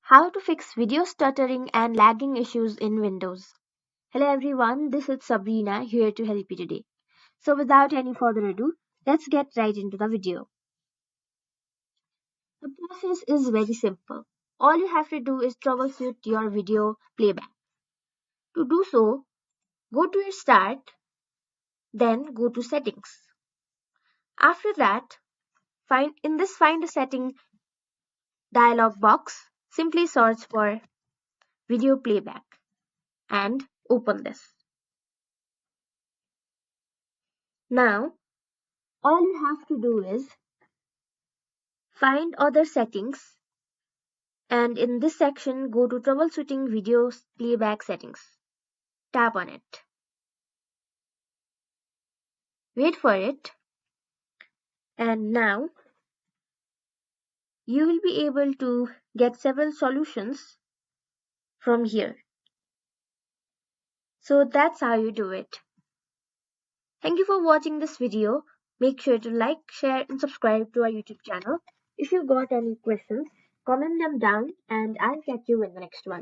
How to fix video stuttering and lagging issues in Windows. Hello everyone, this is Sabrina here to help you today. So without any further ado, let's get right into the video. The process is very simple. All you have to do is troubleshoot your video playback. To do so, go to your start, then go to settings. After that, find a setting dialog box, simply search for video playback and open this. Now, all you have to do is find other settings and in this section go to troubleshooting video playback settings. Tap on it. Wait for it and now you will be able to get several solutions from here. So that's how you do it. Thank you for watching this video. Make sure to like, share and subscribe to our YouTube channel. If you got any questions, comment them down and I'll catch you in the next one.